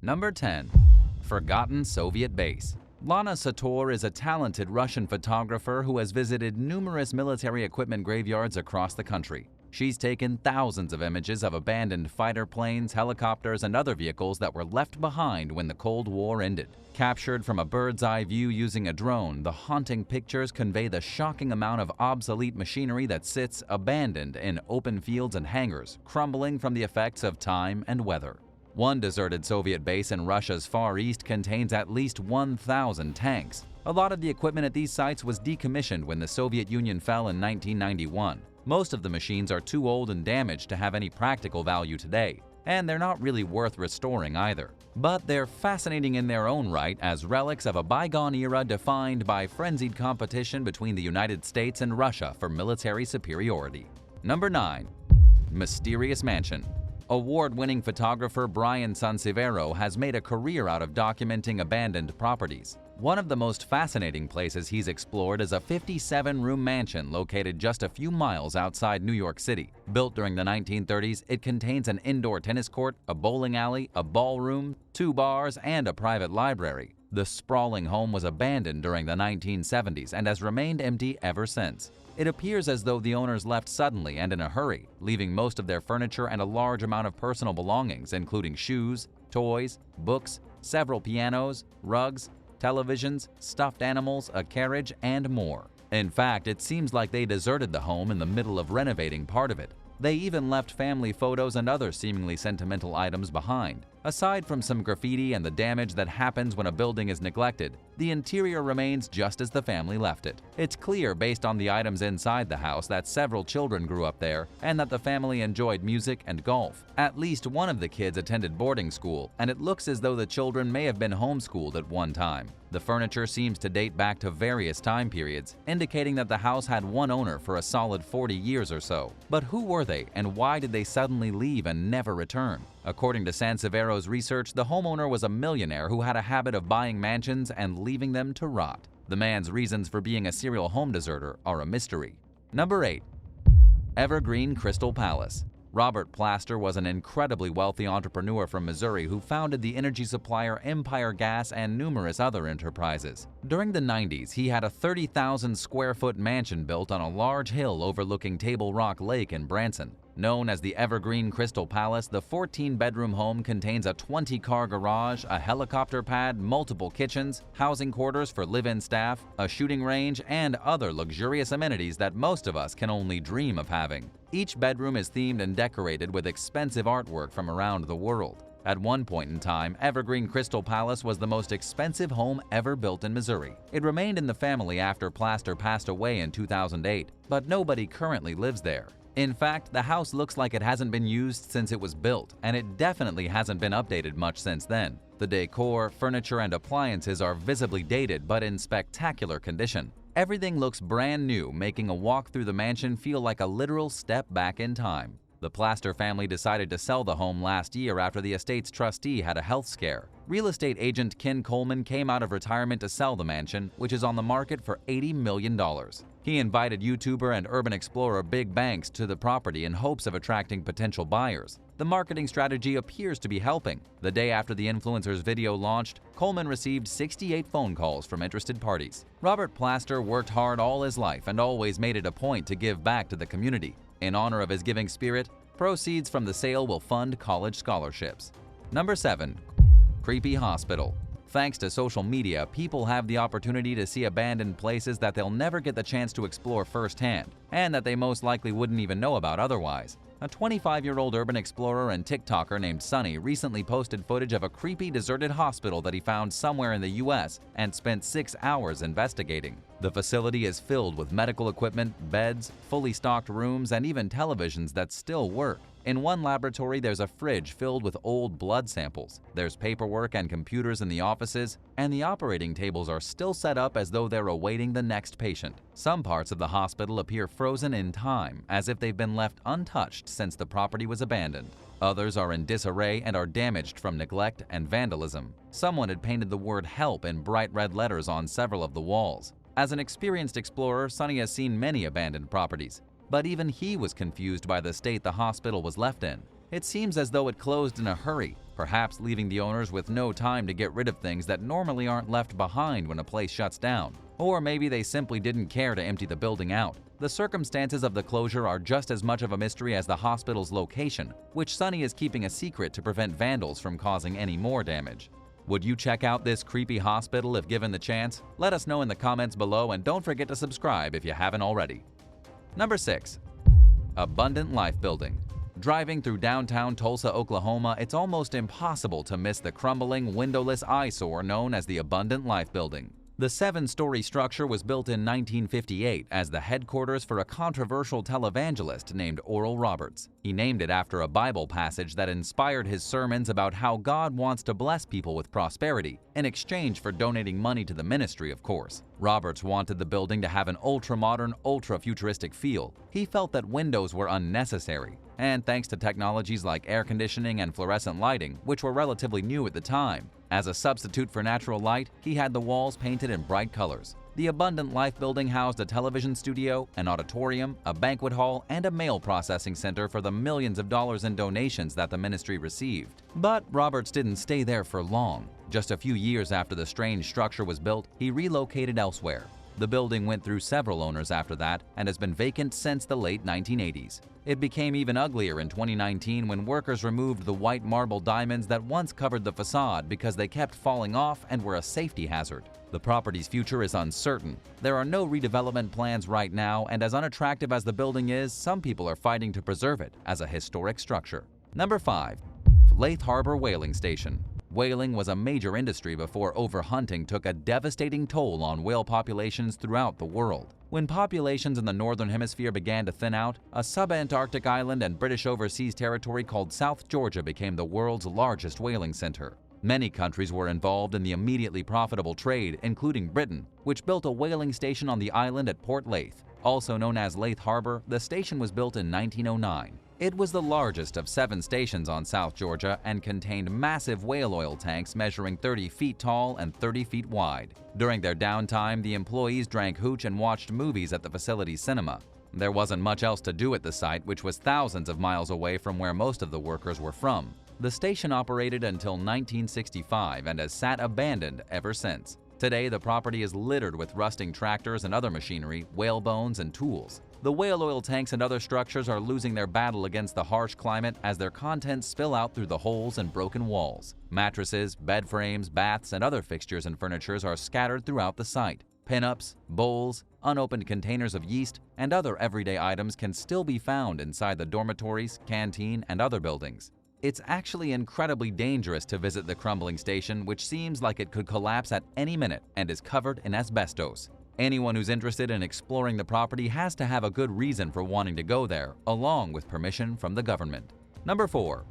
Number 10. Forgotten Soviet Base. Lana Sator is a talented Russian photographer who has visited numerous military equipment graveyards across the country. She's taken thousands of images of abandoned fighter planes, helicopters, and other vehicles that were left behind when the Cold War ended. Captured from a bird's-eye view using a drone, the haunting pictures convey the shocking amount of obsolete machinery that sits abandoned in open fields and hangars, crumbling from the effects of time and weather. One deserted Soviet base in Russia's Far East contains at least 1,000 tanks. A lot of the equipment at these sites was decommissioned when the Soviet Union fell in 1991. Most of the machines are too old and damaged to have any practical value today, and they're not really worth restoring either. But they're fascinating in their own right as relics of a bygone era defined by frenzied competition between the United States and Russia for military superiority. Number 9. Mysterious Mansion. Award-winning photographer Brian Sansevero has made a career out of documenting abandoned properties. One of the most fascinating places he's explored is a 57-room mansion located just a few miles outside New York City. Built during the 1930s, it contains an indoor tennis court, a bowling alley, a ballroom, 2 bars, and a private library. The sprawling home was abandoned during the 1970s and has remained empty ever since. It appears as though the owners left suddenly and in a hurry, leaving most of their furniture and a large amount of personal belongings, including shoes, toys, books, several pianos, rugs, televisions, stuffed animals, a carriage, and more. In fact, it seems like they deserted the home in the middle of renovating part of it. They even left family photos and other seemingly sentimental items behind. Aside from some graffiti and the damage that happens when a building is neglected, the interior remains just as the family left it. It's clear based on the items inside the house that several children grew up there and that the family enjoyed music and golf. At least one of the kids attended boarding school, and it looks as though the children may have been homeschooled at one time. The furniture seems to date back to various time periods, indicating that the house had one owner for a solid 40 years or so. But who were they, and why did they suddenly leave and never return? According to Sansevero's research, the homeowner was a millionaire who had a habit of buying mansions and leaving them to rot. The man's reasons for being a serial home deserter are a mystery. Number 8. Evergreen Crystal Palace. Robert Plaster was an incredibly wealthy entrepreneur from Missouri who founded the energy supplier Empire Gas and numerous other enterprises. During the 90s, he had a 30,000 square foot mansion built on a large hill overlooking Table Rock Lake in Branson. Known as the Evergreen Crystal Palace, the 14-bedroom home contains a 20-car garage, a helicopter pad, multiple kitchens, housing quarters for live-in staff, a shooting range, and other luxurious amenities that most of us can only dream of having. Each bedroom is themed and decorated with expensive artwork from around the world. At one point in time, Evergreen Crystal Palace was the most expensive home ever built in Missouri. It remained in the family after Plaster passed away in 2008, but nobody currently lives there. In fact, the house looks like it hasn't been used since it was built, and it definitely hasn't been updated much since then. The decor, furniture, and appliances are visibly dated but in spectacular condition. Everything looks brand new, making a walk through the mansion feel like a literal step back in time. The Plaster family decided to sell the home last year after the estate's trustee had a health scare. Real estate agent Ken Coleman came out of retirement to sell the mansion, which is on the market for $80 million. He invited YouTuber and urban explorer Big Banks to the property in hopes of attracting potential buyers. The marketing strategy appears to be helping. The day after the influencer's video launched, Coleman received 68 phone calls from interested parties. Robert Plaster worked hard all his life and always made it a point to give back to the community. In honor of his giving spirit, proceeds from the sale will fund college scholarships. Number 7. Creepy Hospital. Thanks to social media, people have the opportunity to see abandoned places that they'll never get the chance to explore firsthand, and that they most likely wouldn't even know about otherwise. A 25-year-old urban explorer and TikToker named Sunny recently posted footage of a creepy deserted hospital that he found somewhere in the US and spent 6 hours investigating. The facility is filled with medical equipment, beds, fully stocked rooms, and even televisions that still work. In one laboratory, there's a fridge filled with old blood samples. There's paperwork and computers in the offices, and the operating tables are still set up as though they're awaiting the next patient. Some parts of the hospital appear frozen in time, as if they've been left untouched since the property was abandoned. Others are in disarray and are damaged from neglect and vandalism. Someone had painted the word "help" in bright red letters on several of the walls. As an experienced explorer, Sunny has seen many abandoned properties. But even he was confused by the state the hospital was left in. It seems as though it closed in a hurry, perhaps leaving the owners with no time to get rid of things that normally aren't left behind when a place shuts down. Or maybe they simply didn't care to empty the building out. The circumstances of the closure are just as much of a mystery as the hospital's location, which Sunny is keeping a secret to prevent vandals from causing any more damage. Would you check out this creepy hospital if given the chance? Let us know in the comments below, and don't forget to subscribe if you haven't already. Number 6. Abundant Life Building. Driving through downtown Tulsa, Oklahoma, it's almost impossible to miss the crumbling, windowless eyesore known as the Abundant Life Building. The 7-story structure was built in 1958 as the headquarters for a controversial televangelist named Oral Roberts. He named it after a Bible passage that inspired his sermons about how God wants to bless people with prosperity, in exchange for donating money to the ministry, of course. Roberts wanted the building to have an ultra-modern, ultra-futuristic feel. He felt that windows were unnecessary, and thanks to technologies like air conditioning and fluorescent lighting, which were relatively new at the time, as a substitute for natural light, he had the walls painted in bright colors. The Abundant Life Building housed a television studio, an auditorium, a banquet hall, and a mail processing center for the millions of dollars in donations that the ministry received. But Roberts didn't stay there for long. Just a few years after the strange structure was built, he relocated elsewhere. The building went through several owners after that and has been vacant since the late 1980s. It became even uglier in 2019 when workers removed the white marble diamonds that once covered the facade because they kept falling off and were a safety hazard. The property's future is uncertain. There are no redevelopment plans right now, and as unattractive as the building is, some people are fighting to preserve it as a historic structure. Number 5. LEITH Harbor Whaling Station. Whaling was a major industry before overhunting took a devastating toll on whale populations throughout the world. When populations in the northern hemisphere began to thin out, a sub-Antarctic island and British overseas territory called South Georgia became the world's largest whaling center. Many countries were involved in the immediately profitable trade, including Britain, which built a whaling station on the island at Port Leith. Also known as Leith Harbor, the station was built in 1909. It was the largest of 7 stations on South Georgia and contained massive whale oil tanks measuring 30 feet tall and 30 feet wide. During their downtime, the employees drank hooch and watched movies at the facility's cinema. There wasn't much else to do at the site, which was thousands of miles away from where most of the workers were from. The station operated until 1965 and has sat abandoned ever since. Today, the property is littered with rusting tractors and other machinery, whale bones, and tools. The whale oil tanks and other structures are losing their battle against the harsh climate as their contents spill out through the holes and broken walls. Mattresses, bed frames, baths, and other fixtures and furnitures are scattered throughout the site. Pinups, bowls, unopened containers of yeast, and other everyday items can still be found inside the dormitories, canteen, and other buildings. It's actually incredibly dangerous to visit the crumbling station, which seems like it could collapse at any minute and is covered in asbestos. Anyone who's interested in exploring the property has to have a good reason for wanting to go there, along with permission from the government. Number 4.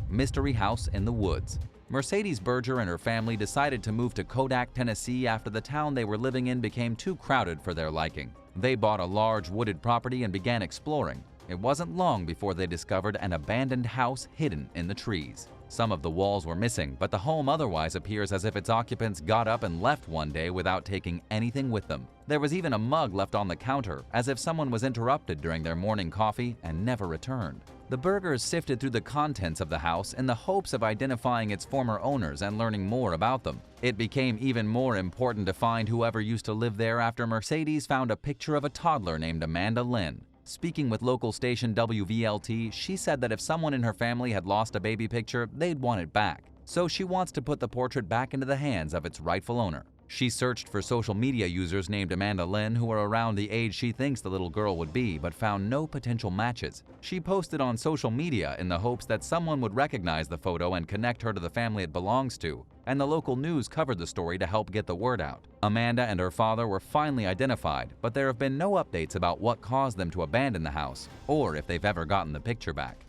Mystery House in the Woods. Mercedes Berger and her family decided to move to Kodak, Tennessee after the town they were living in became too crowded for their liking. They bought a large wooded property and began exploring. It wasn't long before they discovered an abandoned house hidden in the trees. Some of the walls were missing, but the home otherwise appears as if its occupants got up and left one day without taking anything with them. There was even a mug left on the counter, as if someone was interrupted during their morning coffee and never returned. The Bergers sifted through the contents of the house in the hopes of identifying its former owners and learning more about them. It became even more important to find whoever used to live there after Mercedes found a picture of a toddler named Amanda Lynn. Speaking with local station WVLT, she said that if someone in her family had lost a baby picture, they'd want it back. So she wants to put the portrait back into the hands of its rightful owner. She searched for social media users named Amanda Lynn who are around the age she thinks the little girl would be, but found no potential matches. She posted on social media in the hopes that someone would recognize the photo and connect her to the family it belongs to, and the local news covered the story to help get the word out. Amanda and her father were finally identified, but there have been no updates about what caused them to abandon the house, or if they've ever gotten the picture back.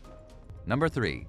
Number 3.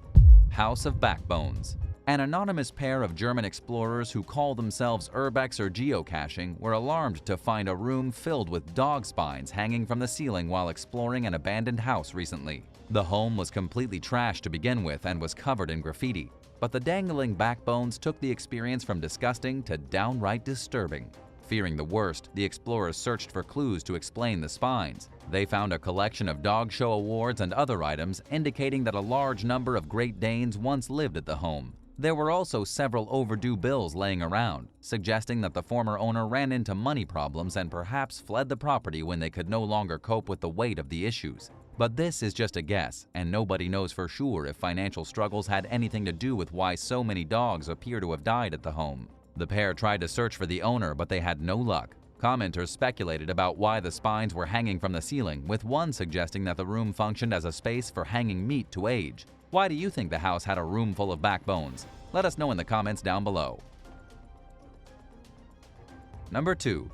House of Backbones. An anonymous pair of German explorers who call themselves urbex or geocaching were alarmed to find a room filled with dog spines hanging from the ceiling while exploring an abandoned house recently. The home was completely trashed to begin with and was covered in graffiti, but the dangling backbones took the experience from disgusting to downright disturbing. Fearing the worst, the explorers searched for clues to explain the spines. They found a collection of dog show awards and other items indicating that a large number of Great Danes once lived at the home. There were also several overdue bills laying around, suggesting that the former owner ran into money problems and perhaps fled the property when they could no longer cope with the weight of the issues. But this is just a guess, and nobody knows for sure if financial struggles had anything to do with why so many dogs appear to have died at the home. The pair tried to search for the owner, but they had no luck. Commenters speculated about why the spines were hanging from the ceiling, with one suggesting that the room functioned as a space for hanging meat to age. Why do you think the house had a room full of backbones? Let us know in the comments down below. Number 2.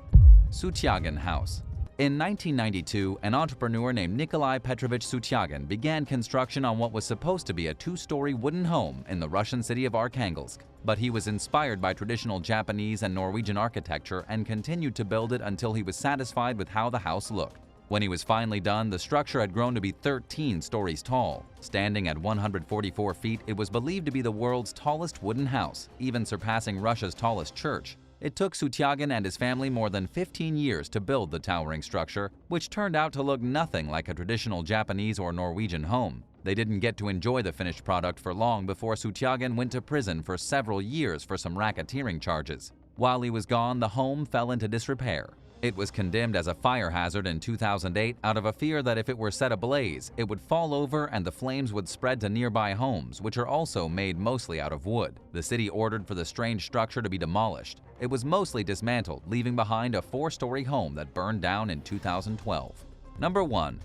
SUTYAGIN House. In 1992, an entrepreneur named Nikolai Petrovich SUTYAGIN began construction on what was supposed to be a 2-story wooden home in the Russian city of Arkhangelsk. But he was inspired by traditional Japanese and Norwegian architecture and continued to build it until he was satisfied with how the house looked. When he was finally done, the structure had grown to be 13 stories tall. Standing at 144 feet, it was believed to be the world's tallest wooden house, even surpassing Russia's tallest church. It took SUTYAGIN and his family more than 15 years to build the towering structure, which turned out to look nothing like a traditional Japanese or Norwegian home. They didn't get to enjoy the finished product for long before SUTYAGIN went to prison for several years for some racketeering charges. While he was gone, the home fell into disrepair. It was condemned as a fire hazard in 2008 out of a fear that if it were set ablaze, it would fall over and the flames would spread to nearby homes, which are also made mostly out of wood. The city ordered for the strange structure to be demolished. It was mostly dismantled, leaving behind a 4-story home that burned down in 2012. Number 1.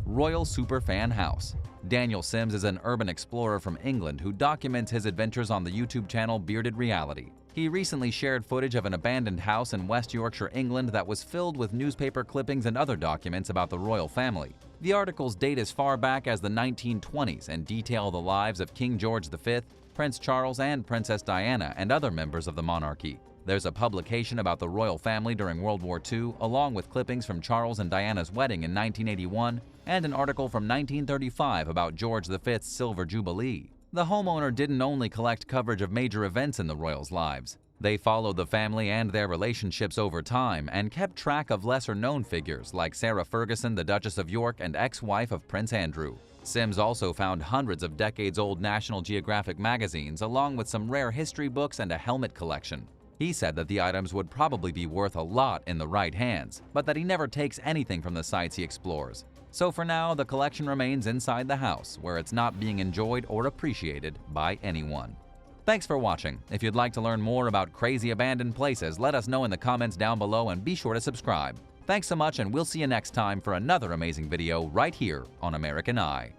Royal Superfan House. Daniel Sims is an urban explorer from England who documents his adventures on the YouTube channel Bearded Reality. He recently shared footage of an abandoned house in West Yorkshire, England that was filled with newspaper clippings and other documents about the royal family. The articles date as far back as the 1920s and detail the lives of King George V, Prince Charles, and Princess Diana, and other members of the monarchy. There's a publication about the royal family during World War II, along with clippings from Charles and Diana's wedding in 1981, and an article from 1935 about George V's Silver Jubilee. The homeowner didn't only collect coverage of major events in the royals' lives. They followed the family and their relationships over time and kept track of lesser-known figures like Sarah Ferguson, the Duchess of York, and ex-wife of Prince Andrew. Sims also found hundreds of decades-old National Geographic magazines, along with some rare history books and a helmet collection. He said that the items would probably be worth a lot in the right hands, but that he never takes anything from the sites he explores. So for now, the collection remains inside the house, where it's not being enjoyed or appreciated by anyone. Thanks for watching. If you'd like to learn more about crazy abandoned places, let us know in the comments down below and be sure to subscribe. Thanks so much, and we'll see you next time for another amazing video right here on American Eye.